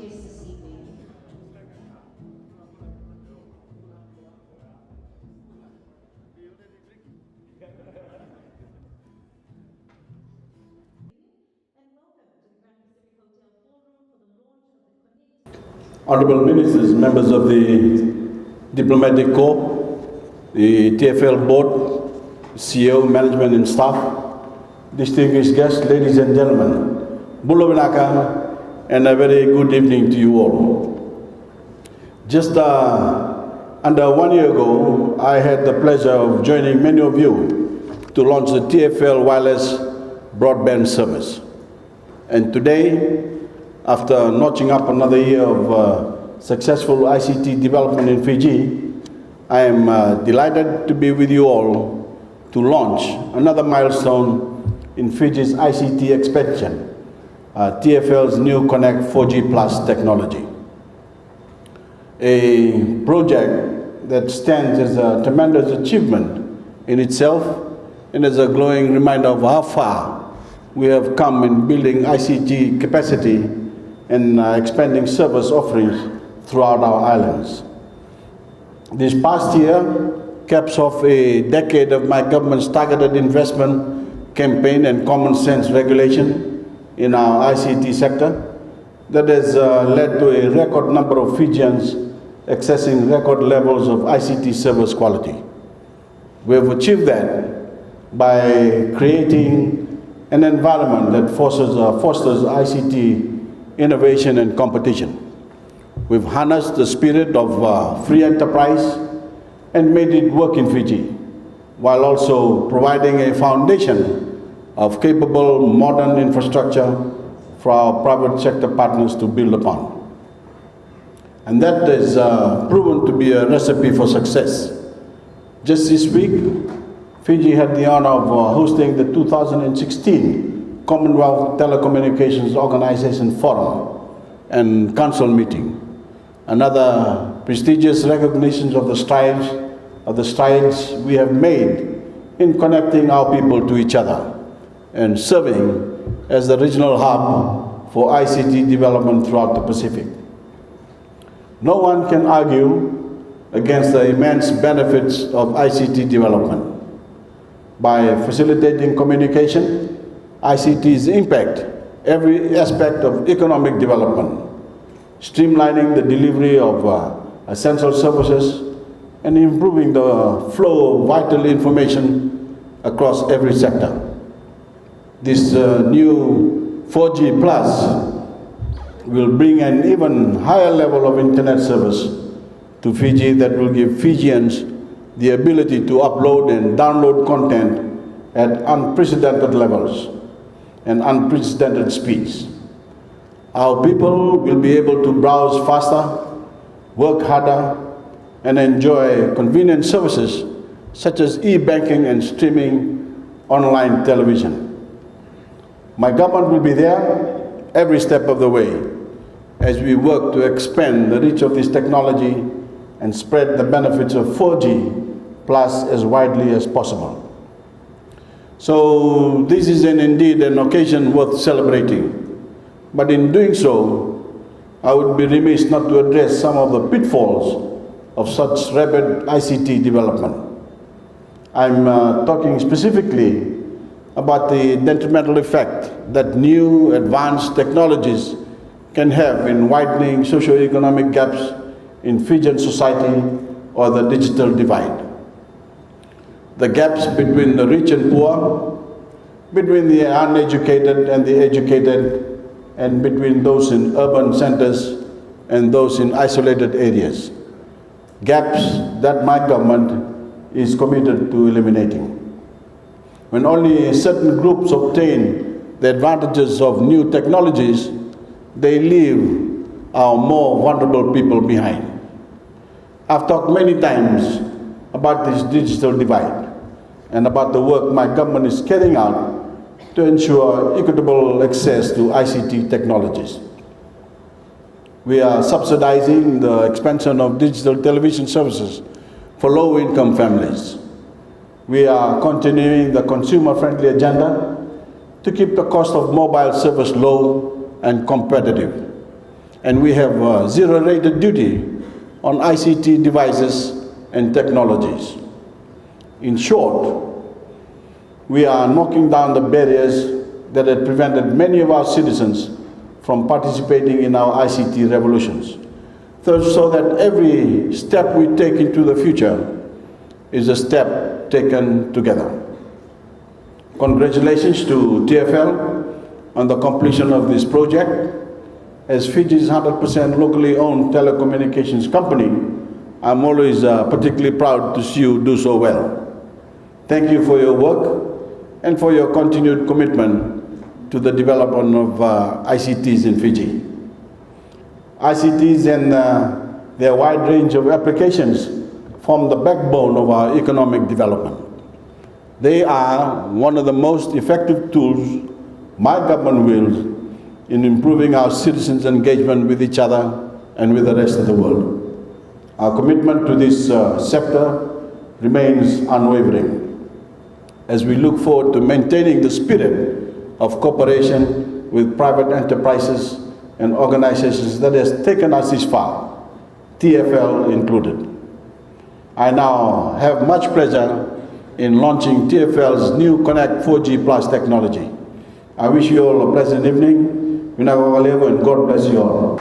volunteers this evening. Honorable Ministers, members of the Diplomatic Corps, the TFL Board, CEO, management and staff, distinguished guests, ladies and gentlemen, Bulawinaka, and a very good evening to you all. Just under 1 year ago, I had the pleasure of joining many of you to launch the TFL wireless broadband service. And today, after notching up another year of successful ICT development in Fiji, I am delighted to be with you all to launch another milestone in Fiji's ICT expansion, TFL's new Connect 4G Plus technology. A project that stands as a tremendous achievement in itself and as a glowing reminder of how far we have come in building ICT capacity and expanding service offerings throughout our islands. This past year caps off a decade of my government's targeted investment campaign and common sense regulation in our ICT sector that has led to a record number of Fijians accessing record levels of ICT service quality. We have achieved that by creating an environment that fosters ICT innovation and competition. We've harnessed the spirit of free enterprise and made it work in Fiji, while also providing a foundation of capable modern infrastructure for our private sector partners to build upon. And that is proven to be a recipe for success. Just this week, Fiji had the honor of hosting the 2016 Commonwealth Telecommunications Organization Forum and Council meeting. Another prestigious recognition of the strides we have made in connecting our people to each other and serving as the regional hub for ICT development throughout the Pacific. No one can argue against the immense benefits of ICT development. By facilitating communication, ICT's impact every aspect of economic development, streamlining the delivery of essential services and improving the flow of vital information across every sector. This new 4G Plus will bring an even higher level of internet service to Fiji that will give Fijians the ability to upload and download content at unprecedented levels and unprecedented speeds. Our people will be able to browse faster, work harder, and enjoy convenient services such as e-banking and streaming online television. My government will be there every step of the way as we work to expand the reach of this technology and spread the benefits of 4G plus as widely as possible. So this is indeed an occasion worth celebrating. But in doing so, I would be remiss not to address some of the pitfalls of such rapid ICT development. I'm talking specifically about the detrimental effect that new advanced technologies can have in widening socio-economic gaps in Fijian society or the digital divide. The gaps between the rich and poor, between the uneducated and the educated, and between those in urban centers and those in isolated areas. Gaps that my government is committed to eliminating. When only certain groups obtain the advantages of new technologies, they leave our more vulnerable people behind. I've talked many times about this digital divide and about the work my government is carrying out to ensure equitable access to ICT technologies. We are subsidizing the expansion of digital television services for low-income families. We are continuing the consumer-friendly agenda to keep the cost of mobile service low and competitive. and we have zero-rated duty on ICT devices and technologies. In short, we are knocking down the barriers that had prevented many of our citizens from participating in our ICT revolutions, so that every step we take into the future is a step taken together. Congratulations to TFL on the completion of this project. As Fiji's 100% locally owned telecommunications company, I'm always particularly proud to see you do so well. Thank you for your work and for your continued commitment to the development of ICTs in Fiji. ICTs and their wide range of applications form the backbone of our economic development. They are one of the most effective tools my government wields in improving our citizens' engagement with each other and with the rest of the world. Our commitment to this sector remains unwavering as we look forward to maintaining the spirit of cooperation with private enterprises and organizations that has taken us this far, TFL included. I now have much pleasure in launching TFL's new Connect 4G Plus technology. I wish you all a pleasant evening. And God bless you all.